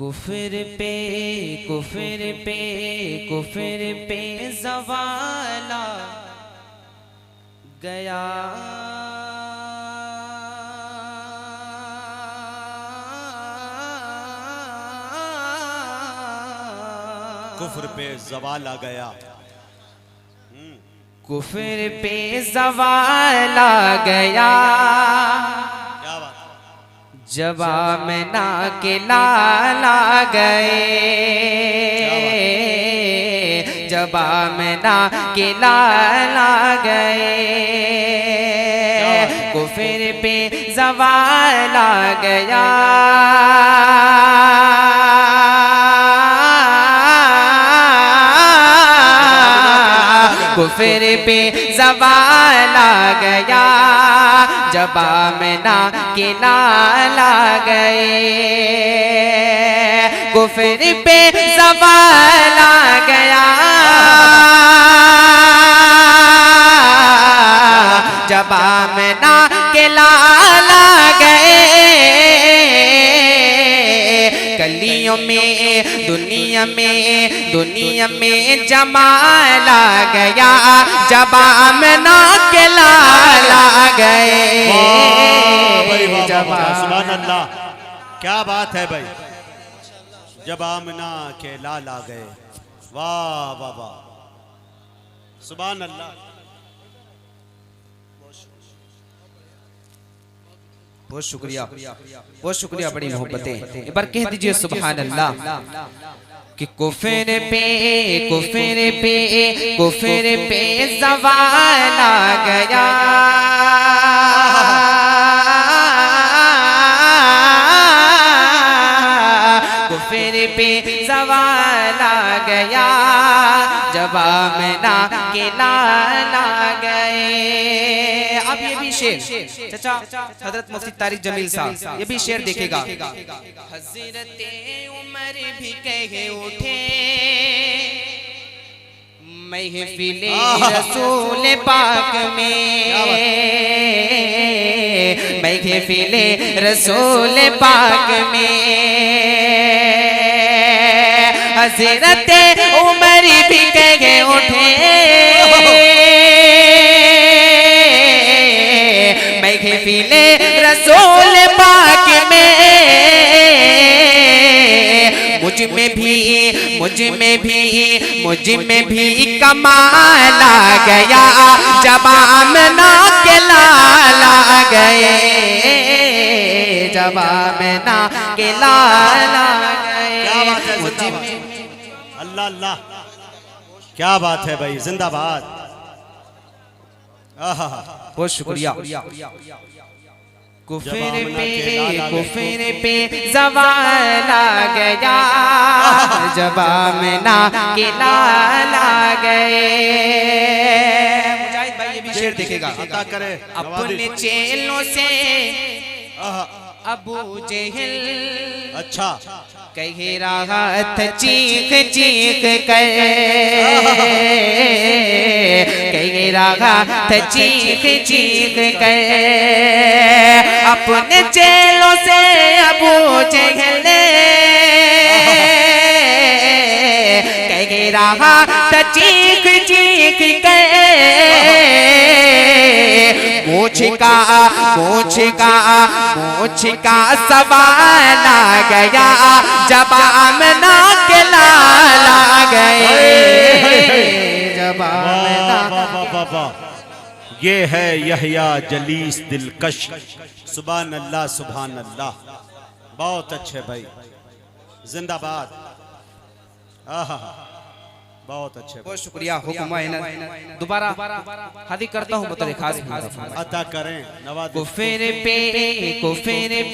कुफर पे कुफर पे कुफर पे ज़वाला गया। कुफर पे ज़वाल आ गया। कुफर पे ज़वाल आ गया। क्या बात। जब आमना के लाल आ गए, जब आमना के लाल आ गए। कुफर पे ज़वाल आ गया। कुफर पे ज़वाल आ गया। जब आमना के लाल आ गए। कुफर पे ज़वाल आ गया। जब आमना के लाल आ गए। गलियों में दुनिया में जमाल आ गया। जब आमना के लाल आ गए। सुभान अल्लाह, क्या बात है भाई। जब आमना के लाल आ गए। वाह वाह वाह, सुभान अल्लाह। बहुत शुक्रिया, बहुत शुक्रिया, बड़ी मोहब्बतें। एक बार कह दीजिए सुभान अल्लाह। कि कुफर पे कुफर पे कुफर पे ज़वाल आ गया। कुफर पे ज़वाल आ गया। जब आमना के लाल आ गए। अब ये भी शेर चाचा हजरत मुफ्ती तारिक जमील साहब ये भी शेर देखेगा। हज़रत उमर भी कहे उठे महफिले रसूल पाक में, महफिले रसूल पाक में। हज़रत उमर भी कहे उठे महफिले रसूल पाक में। मुझ में भी कमाल आ गया। जब आमना के लाल आ गए। जब आमना के लाल आ गए। अल्लाह अल्लाह, क्या बात है भाई, जिंदाबाद। बहुत शुक्रिया। कुफर पे ज़वाल आ गया। जब आमना के लाल आ गए। मुजाहिद भाई ये भी शेर देखेगा। अता करे अपने चेलों से अबू जहल अच्छा कह रहा था चीख चीख कर। कह रहा था चीख चीख कर। अपने चेलों से अबू जहल कह रहा था चीख चीख कर। मूछ का सवाल आ गया। जब आमना के लाल आ गए। जब आमना। ये है यहया जलीस दिलकश। सुभान अल्लाह सुभान अल्लाह, बहुत अच्छे भाई, जिंदाबाद। बहुत अच्छे, बहुत शुक्रिया। हुक्म दोबारा हादी करता हूँ मतलब खास अता करें नवाज। कुफर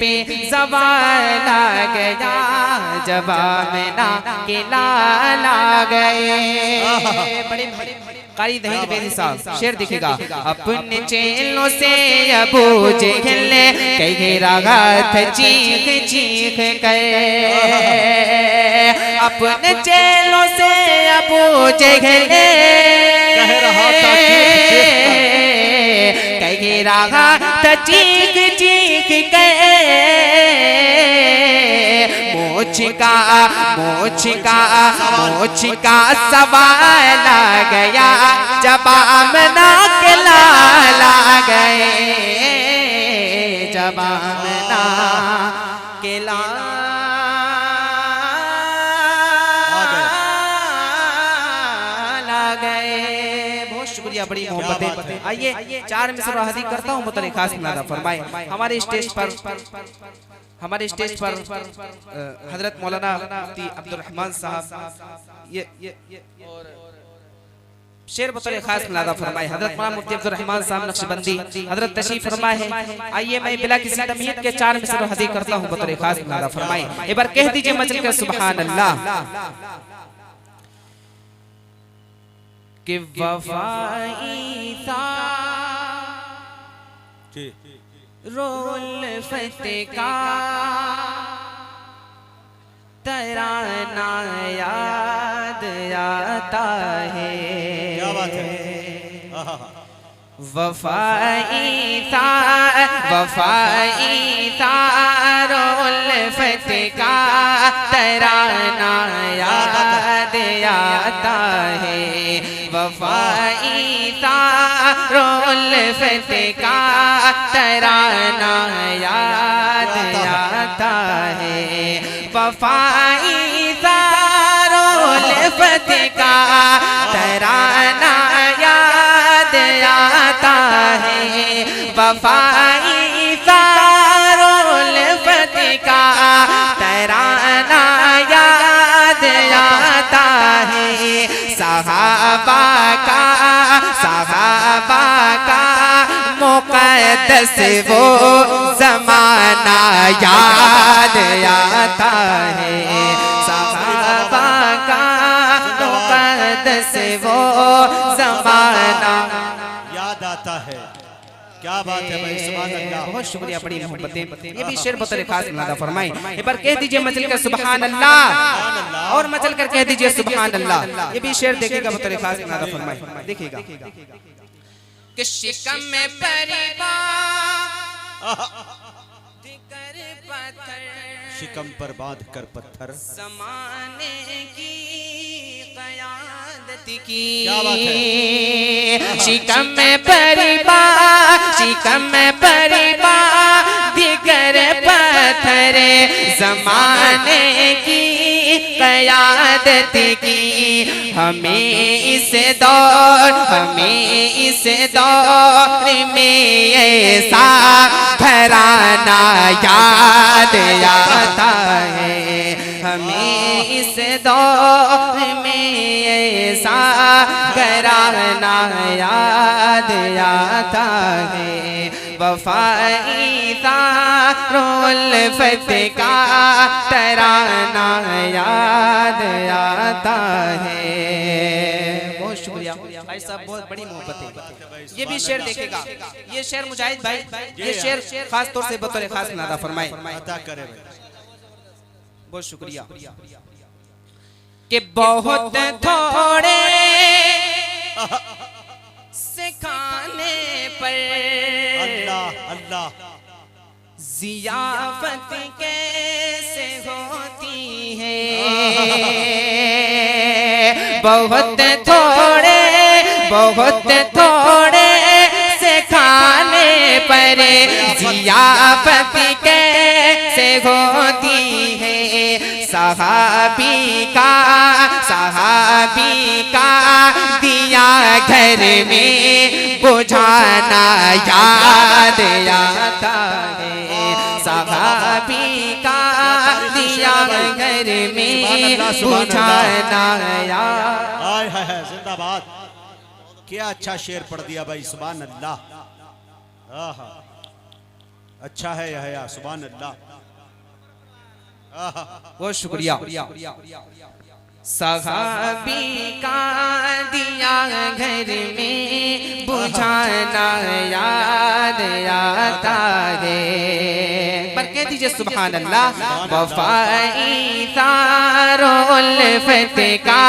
पे ज़वाल आ गया। जब आमना के लाल आ गए। बड़े कारी दहीद बेदी साहब शेर दिखेगा। अपने चेलों से अबू जहल कह रहा था चीख चीख कर। अपने चेलों से अबू जहल कह रहा था चीख चीख कर। मोछ का सवाल आ गया जब आमना के लाल आ गए, जब आमना के लाल आ गए। बहुत शुक्रिया, बड़ी मोहब्बतें। आइए 4 मिसरा हदी करता हूँ, मुतले खास मुनादा फरमाए। हमारे स्टेज पर हजरत मौलाना मुफ्ती अब्दुल रहमान साहब ये शेर बतौर खास मुनादा फरमाए। हजरत मौलाना मुफ्ती अब्दुल रहमान साहब नक्शबंदी हजरत तशरीफ फरमाए हैं। आइए मैं बिला किसी तमहीद के 4 मिसरा हदी करता हूँ, बतौर खास मुनादा फरमाए। एक बार कह दीजिए मचल कर सुभान अल्लाह। कि वफाई था रोल फते का तराना याद आता है। क्या बात है। वफाई था रोल फते का तराना याद आता है। वफाई था रोल फते का तराना याद आता है। वफाई था रोल फते का तराना याद आता है। वफाई था रोल फते का तराना याद आता है। सहाबा का मुक़द्दस वो ज़माना याद आता है। सहाबा का मुक़द्दस वो ज़माना याद आता है। क्या बात है भाई, सुभान अल्लाह। बहुत शुक्रिया, बड़ी मोहब्बतें। ये भी शेर बतौर खास मुनादा फरमाए। एक बार कह दीजिए मचल कर सुभान अल्लाह, और मचल कर कह दीजिए सुभान अल्लाह। ये भी शेर देखिएगा बतौर खास मुनादा फरमाए। देखिएगा कि शिकम में शिकम पर बांध कर पत्थर ज़माने की क़यादत की। क्या बात है। शिकम में परिबा दिगर पत्थर ज़माने की क़यादत की। हमें इस दौर में ऐसा घराना याद आता है। हमें इस दौर में ऐसा घराना याद आता है। वफाई था रोल फते का तराना याद आता है। बहुत शुक्रिया भाई साहब, बहुत बड़ी मोहब्बत है। ये भी शेर देखेगा, ये शेर मुजाहिद भाई, ये शेर खास तौर से बतौर खास नादा फरमाए। अता करे। बहुत शुक्रिया। कि बहुत थोड़े सिखाने पर अल्लाह अल्लाह ज़ियाफत कैसे होती है। बहुत थोड़े से खाने पर ज़ियाफत कैसे होती है। सहाबी का दिया घर में बुझाना याद आता है। सहाबी का दिया घर में बुझाना याद। हाय हाय जिंदाबाद। क्या अच्छा शेर पढ़ दिया भाई, सुभान अल्लाह। आहा अच्छा है यह, सुभान अल्लाह। बहुत शुक्रिया। सहाबी का दिया घर में बुझाना याद आता है। पर कह दीजिए सुभान अल्लाह। वफाई रोल फते का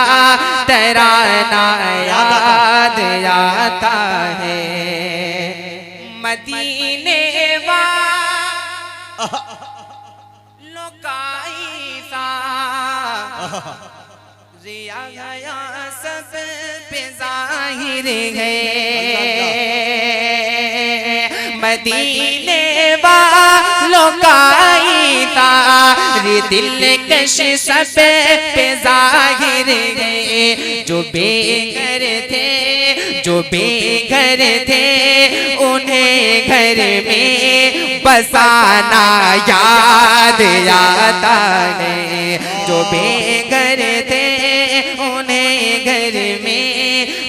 तराना याद आता है। मदीने वालों का ईसा रिया गया सब पे जाहिर है, मदीने वालों का इतार दिल कश सब पे जाहिर है। जो बेघर थे, जो बेघर थे, उन्हें घर में बसाना याद आता है। जो बेघर थे, उन्हें घर में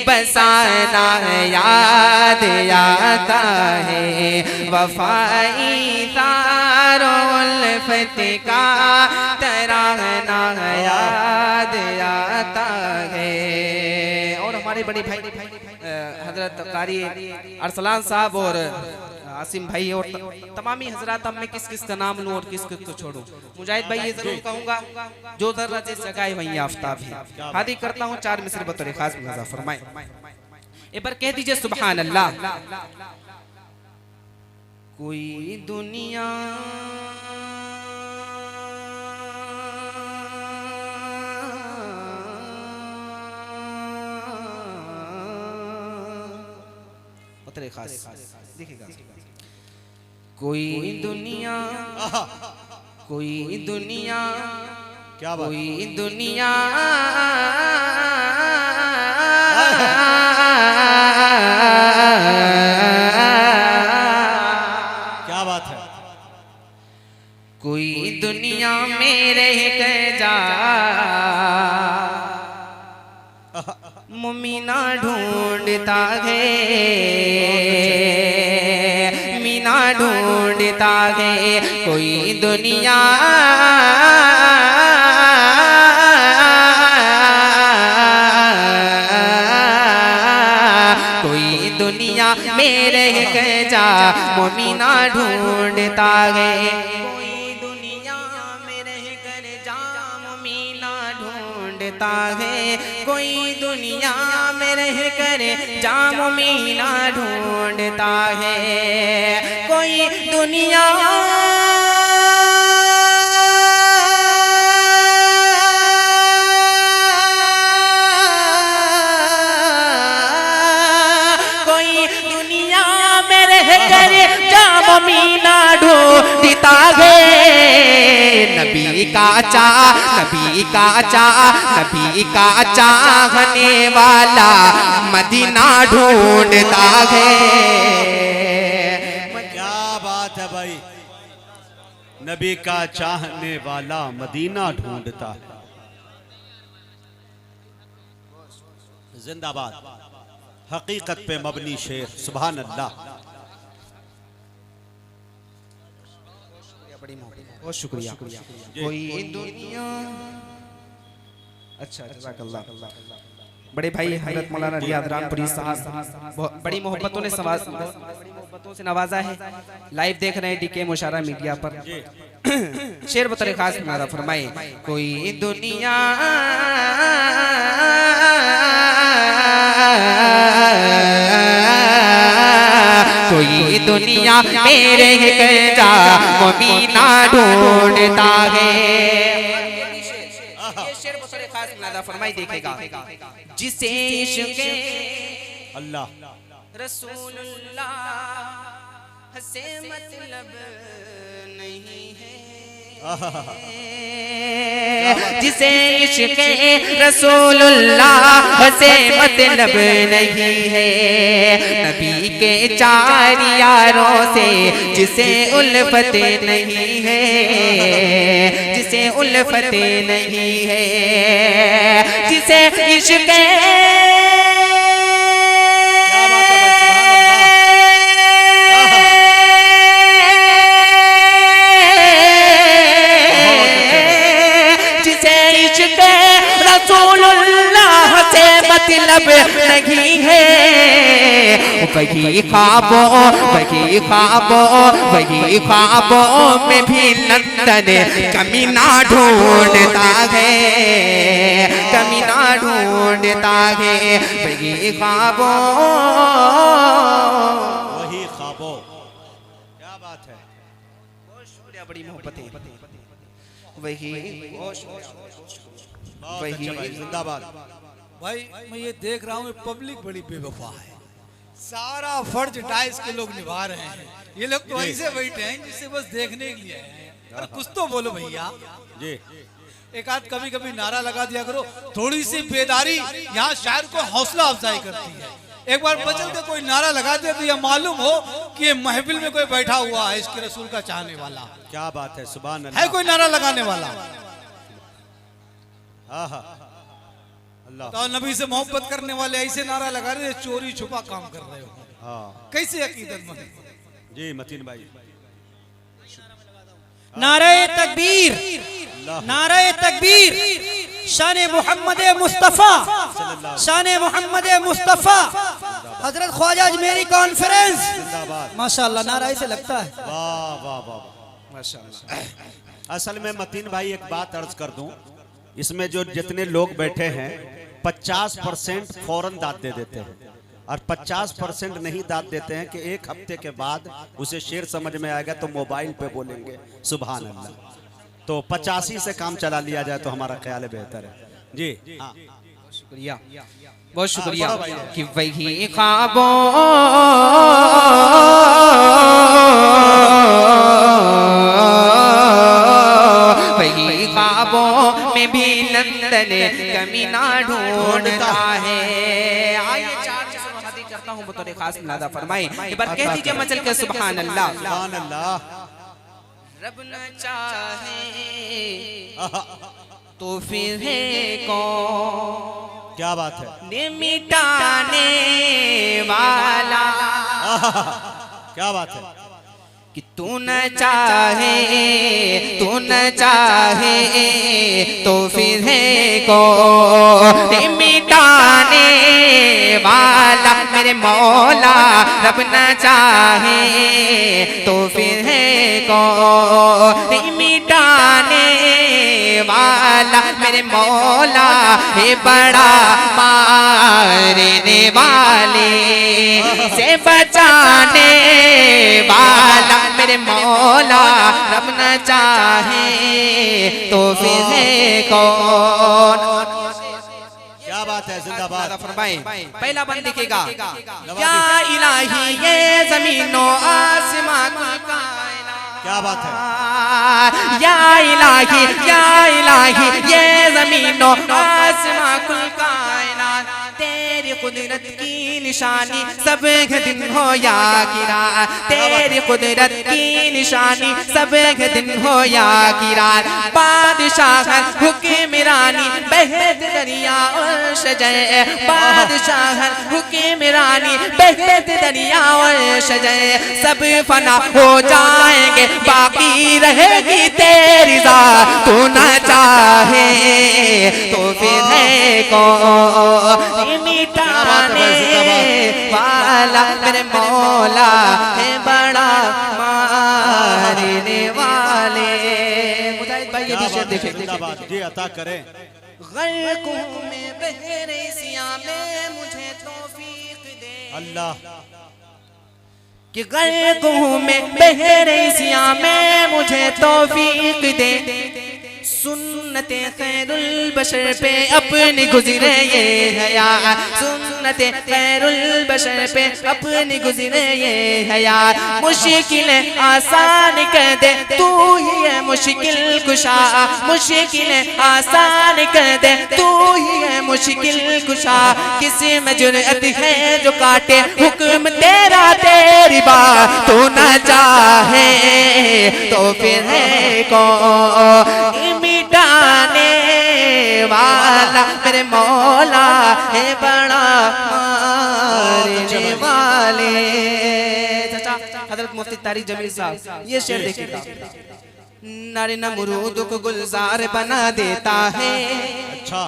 बसाना याद आता है। वफाई तारो उल्फत का तराना याद आता है। और हमारे बड़े भाई हजरत कारी अरसलान साहब और आसिम भाई और तमामी हजरात, अब मैं किस किस का नाम लूं और किस किस को छोड़ूं। मुजाहिद भाई ये जरूर कहूंगा, जो जर्रा जिस जगह वहीं आफ्ताब है। हादी करता हूं 4 मिसर बतौर खास मुलाजा फरमाए। एक बार कह दीजिए सुभान अल्लाह। कोई दुनिया बतौर खास देखिएगा। कोई दुनिया, कोई दुनिया, क्या बात, कोई दुनिया क्या बात है। कोई दुनिया में रह कर जा मुमीना ढूंढता है, मीना ढूंढता है। कोई दुनिया कोई दुनिया में रह कर जा मुमीना ढूंढता है। कोई दुनिया में रह कर जा मुमीना ढूंढता है। कोई दुनिया में रह कर जा मुमीना ढूंढता है। कोई दुनिया मीना ढूंढता है। नबी का नबी का नबी का चाहने वाला मदीना ढूंढता है। क्या बात है भाई, नबी का चाहने वाला मदीना ढूंढता है। जिंदाबाद, हकीकत पे मबनी शेर, सुभान अल्लाह। बहुत शुक्रिया। कोई दुनिया, अच्छा जज़ाकल्लाह। बड़े भाई हजरत मौलाना रियाद रामपुरी साहब बड़ी मोहब्बतों से नवाजा है। लाइव देख रहे हैं डीके मुशारा मीडिया पर। शेर बतौर खास नारा फरमाए। कोई दुनिया कोई दुनिया मेरे कर जा मुमीना ढूंढता है। ये शेर बतौर खास नारा फरमाई देखेगा। जिसे इश्क़ अल्लाह रसूलुल्लाह से मतलब नहीं है, जिसे इश्क़ रसूलुल्लाह से मतलब नहीं है। नबी के 4 यारों से जिसे उल्फत नहीं है, जिसे उल्फत नहीं है, जिसे इश्क़ मतलब नहीं है। वही ख्वाबों में भी लंदन कमीना ढूंढता है, कमीना ढूंढता है। वही ख्वाबों क्या बात है। बहुत शुक्रिया, बड़ी मोहब्बतें। वही बहुत अच्छा भाई, जिंदाबाद। भाई मैं ये देख रहा हूँ पब्लिक बड़ी बेवफा है, सारा फर्ज डाइस के लोग निभा रहे हैं, ये लोग तो ऐसे बैठे हैं जिससे बस देखने के लिए हैं। अरे कुछ तो बोलो भैया जी। एक आध कभी कभी नारा लगा दिया करो, थोड़ी सी बेदारी यहाँ शायर को हौसला अफजाई करती है। एक बार बचल के कोई नारा लगा दिया तो यह मालूम हो कि ये महफिल में कोई बैठा हुआ है इसके रसूल का चाहने वाला। क्या बात है, सुभान अल्लाह। है कोई नारा लगाने वाला? अल्लाह। तो नबी से मोहब्बत करने वाले ऐसे नारा लगा रहे, चोरी छुपा काम कर रहे हो। हाँ कैसे अकीदत में? जी मतीन भाई। नारे तकबीर, नारे तकबीर, शान मोहम्मद मुस्तफ़ा, शान मोहम्मद मुस्तफ़ा, हजरत ख्वाजा अजमेरी कॉन्फ्रेंस। माशाअल्लाह, नारा ऐसे लगता है। वाह वाह वाह माशाअल्लाह। असल में मतीन भाई एक बात अर्ज कर दूं, इसमें जो जितने लोग बैठे हैं 50% फौरन दाद दे देते हैं और 50% नहीं दाद देते हैं कि एक हफ्ते के बाद उसे शेर समझ में आएगा तो मोबाइल पे बोलेंगे सुभान अल्लाह। तो 85 से काम चला लिया जाए तो हमारा ख्याल बेहतर है जी। हाँ शुक्रिया, बहुत शुक्रिया कि वही ख्वाबों वही ख्वाबों में भी लंदन कमीना ढूंढता है। आइए चार चीज़ें करता हूँ बतौर खास मुलादा फरमाएं, एक बार कह दीजिए मचल के सुभान अल्लाह। सुभान अल्लाह। रब न चाहे तो फिर है कौन, क्या बात है, ने मिटाने वाला। क्या बात है कि तू न चाहे, तू न चाहे तो फिर है कौन मिटाने वाला। मेरे मौला रब न चाहे तो फिर है कौन मिटाने वाला। मेरे मौला है बड़ा मारने वाले से बचाने वाला। मेरे मौला रब न चाहे तो फिर है कौन। क्या बात है, जिंदाबाद। फरमाएं, पहला बंद दिखेगा, या इलाही ये जमीनो आसमां कुल कायनात। क्या बात है, या इलाही ये जमीनो आसमां कुल कायनात तेरी कुदरत की निशानी सब दिन हो या किरा। तेरी कुदरत की निशानी सब दिन हो या किरा। बादशाह हुक्मरानी बहत दरिया और शजय, बादशाह हुक्मरानी बहत दरिया और शजय। सब फना हो जाएंगे बाकी रहेगी तेरी ज़ात। तू न चाहे तो फिर है कौन मिटाने वाला। मेरे मौला है बड़ा मारने वाले। मुजाहिद भाई ये भी शेर देखें, जिंदाबाद जी, अता करें। गर्कों में बहरे सियाह में मुझे तौफीक दे। अल्लाह। कि गर्कों में बहरे सियाह में मुझे तौफीक दे। सुन्नते खैरुल बशर पे अपनी गुज़रे ये हया। सुन्नते खैरुल बशर पे अपनी गुज़रे ये हया। मुश्किलें आसान कर दे तू ही है मुश्किल कुशा। मुश्किलें आसान कर दे तू ही है मुश्किल कुशा। किसी में जुर्अत है जो काटे हुक्म तेरा तेरी बात। तू न चाहे तो फिर है कौन मिटाने वाला। मेरे मौला है बड़ा मारने वाले। हजरत मुफ्ती तारिक जमील साहब ये शेर देखिएगा। नारे नमरूद को गुलजार बना देता है। अच्छा।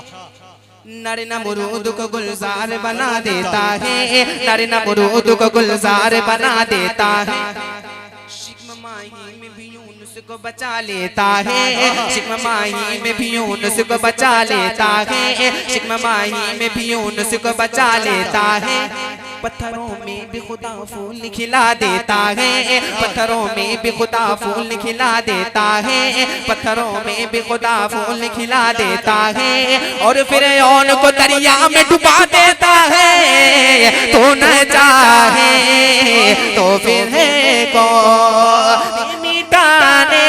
नारे नमरूद को गुलजार बना देता है। नारे नमरूद को गुलजार बना देता है। शिक्म माही में भी यूनुस को बचा लेता है। शिक्म माही में भी यूनुस को बचा लेता है। शिक्म माही में भी यूनुस को बचा लेता है। पत्थरों में भी खुदा फूल खिला देता है, पत्थरों में भी खुदा फूल खिला देता है, पत्थरों में भी खुदा फूल खिला देता है, और फिर यौन को दरिया में डुबा देता है। तो न चाहे तो फिर है कौन मिटाने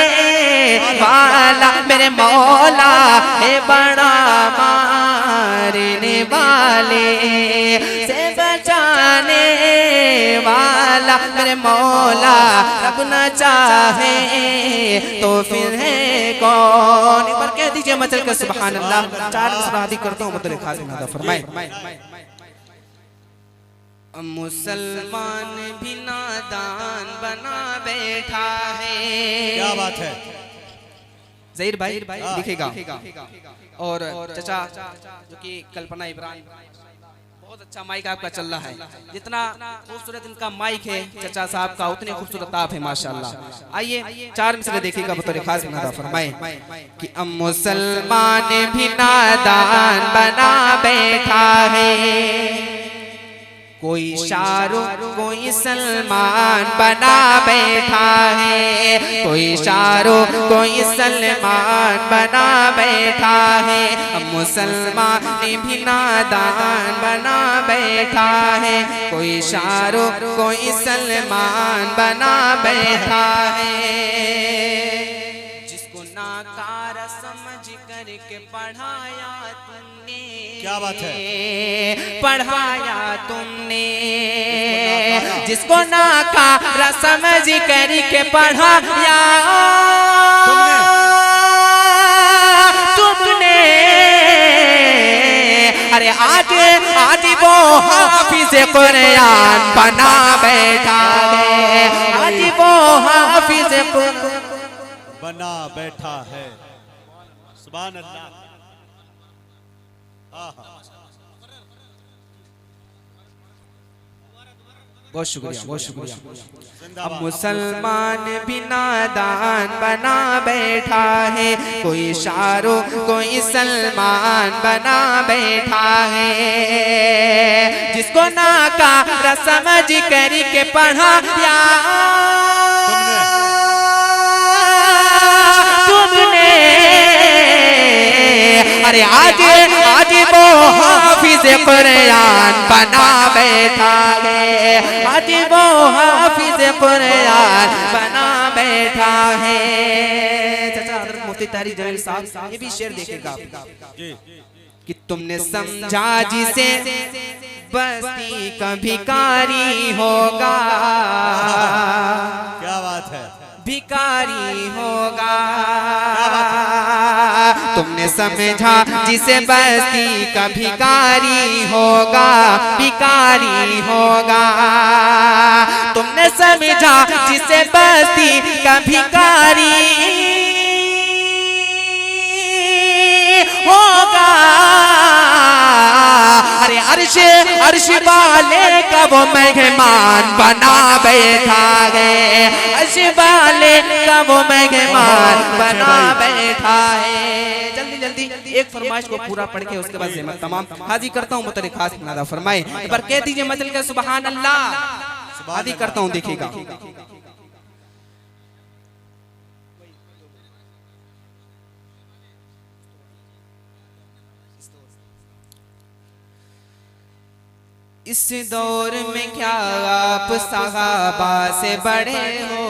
वाला, मेरे मौला है बड़ा मारने वाले से बचाने वाला, मेरे मौला रब न चाहे तो फिर है कौन। एक बार कह दीजिए मचल के सुभान अल्लाह। 4 मिसरा करता हूँ मतलब खास नादा फरमाए। मुसलमान भी नादान बना बैठा है। क्या बात है ज़हीर भाई लिखेगा। और चचा जो कि कल्पना इब्राहिम, बहुत अच्छा माइक आपका चल रहा है। जितना खूबसूरत इनका माइक है चचा साहब का, उतने खूबसूरत आप है माशाल्लाह। आइए 4 मिसरे देखिएगा बतौर खास नादा फरमाए कि मुसलमान भी नादान बना बैठा है, कोई शाहरुख कोई सलमान बना बैठा है, कोई शाहरुख कोई सलमान बना बैठा है। मुसलमान भी नादान बना बैठा है, कोई शाहरुख कोई सलमान बना बैठा है। जिसको नाकारा समझ करके पढ़ाया तुमने, क्या बात है, पढ़ाया तुमने, जिसको नाकारा समझ करके पढ़ाया तुमने, अरे आज वो हाफिज़ कुरान बना बैठा है, आज वो हाफिज़ बना बैठा है। सुभान अल्लाह। बहुत शुक्रिया, बहुत शुक्रिया। अब मुसलमान भी नादान बना बैठा है, कोई शाहरुख कोई सलमान बना बैठा है, जिसको नाकारा समझ करके पढ़ाया तुमने, अरे आज वो हाफिज़ कुरान बना बैठा है, आज वो हाफिज़ कुरान बना बैठा है। चाचा हज़रत मुफ्ती तारिक जमील साहब ये भी शेर देखेगा कि तुमने समझा जिसे बस्ती का भिखारी होगा, क्या बात है, भिखारी होगा। तुमने समझा जिसे बस्ती का भिखारी होगा, भिखारी होगा। तुमने समझा जिसे बस्ती का भिखारी होगा, अरे अर्श वाले का वो मेहमान बना बैठा है, अर्श वाले का वो मेहमान बना बैठा है। जल्दी जल्दी एक फरमाइश को पूरा पढ़ के उसके बाद ज़हमत तमाम हाजिर करता हूँ मुतल्लिक़ खास नादा फरमाए। एक बार कह दीजिए मजल के सुभान अल्लाह। हाजिर करता हूँ देखिएगा। इस दौर में क्या आप सहाबा से बड़े हो,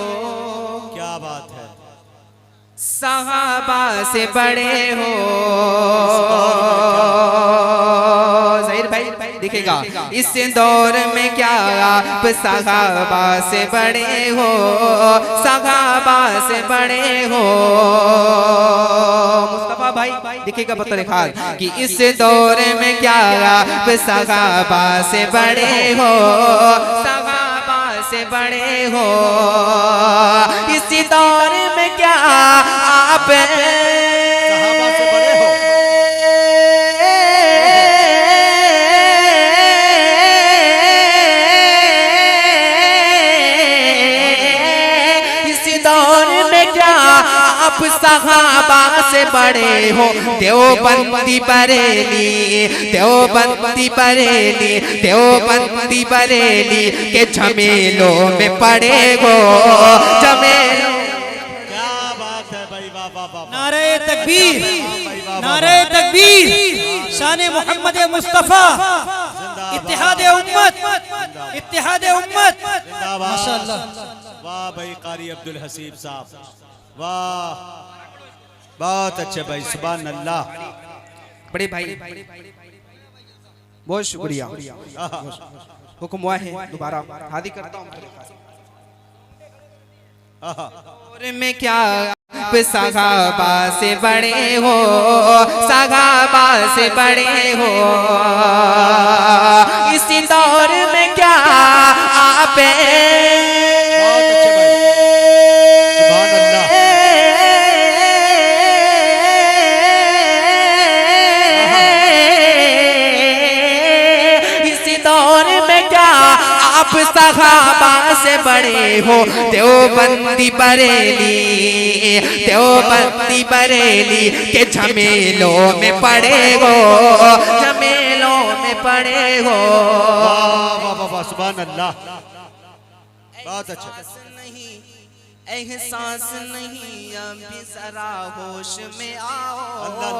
क्या बात है, सहाबा से बड़े हो। ज़हीर भाई दिखेगा। इस दौर में क्या आप सहाबा से बड़े हो, सहाबा से बड़े हो। मुस्तफा भाई दिखेगा बतौर खास कि इस दौर में क्या आप सहाबा से बड़े हो, सहाबा से बड़े हो। इस दौर में क्या आप सहाबा से बड़े हो। आप सहाबा से बड़े हो। देवबंदी बरेली, देवबंदी बरेली, देवबंदी बरेली के झमेलों में पड़े हो। झमेलों क्या बात है भाई, वाह वाह वाह। नारे तकबीर, नारे तकबीर, शान मोहम्मद मुस्तफा, इत्तिहादे उम्मत, इत्तिहादे उम्मत। माशाअल्लाह। वाह भाई कारी अब्दुल हसीब साहब, वाह बहुत अच्छे भाई, सुभान अल्लाह। बड़े भाई बहुत शुक्रिया। हुक्म हुआ है दोबारा हादी करता हूँ। और मैं क्या आप सहाबा से बड़े हो, सहाबा से बड़े हो। इसी दौर में क्या आप बहुत अच्छे भाई, सुभान अल्लाह। इसी दौर में क्या आप सहाबा से बड़े हो। देवबंदी बरेली, देवबंदी बरेली के झमेलों में पड़े हो। झमेलों में पड़े हो। वाह वाह वाह वाह, सुभान अल्लाह, बहुत अच्छा। नहीं एहसास नहीं, अभी जरा होश में आओ। अल्लाह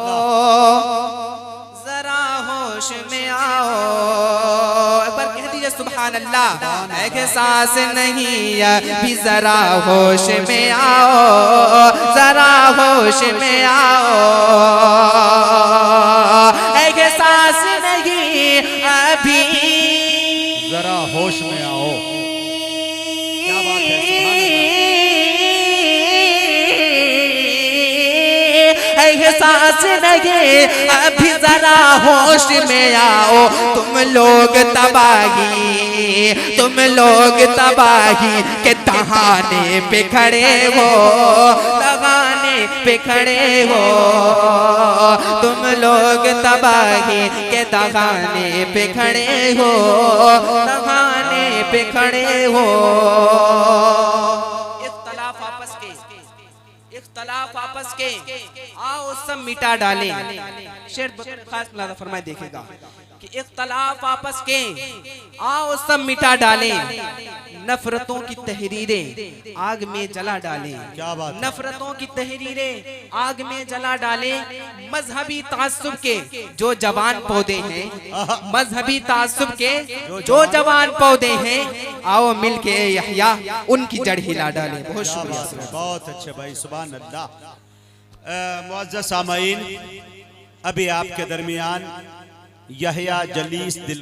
जरा होश में आओ। एक बार कह दीजिए सुभान अल्लाह। एहसास नहीं, अभी जरा होश में आओ। जरा होश में आओ। एहसास नहीं अभी, जरा होश में आओ। क्या बात है, सुभान एहसास नहीं अभी जरा होश में आओ। तुम लोग तबाही, तुम लोग तबाही के तहाने पे खड़े हो। तहाने पे खड़े हो। तुम लोग तबाही के तहाने पे खड़े हो। तहाने पे खड़े हो। इख्तलाफ आपस के, इख्तलाफ आपस के आओ सब मिटा डालें। शेर खास मुलाज़ा फरमाए देखेगा कि इख्तलाफ आपस के आओ सब मिटा डालें। नफरतों की तहरीरें आग में जला डालें। क्या बात है। नफरतों की तहरीरें आग में जला डालें। मजहबी तासुब के जो जवान पौधे हैं, मजहबी तासुब के जो जवान पौधे हैं, आओ मिलके यहया उनकी जड़ हिला डालें। बहुत शुक्रिया। बहुत अच्छे भाई, सुभान अल्लाह। मुअज़्ज़ज़ सामईन, अभी आपके दरमियान यहया जलीस दिल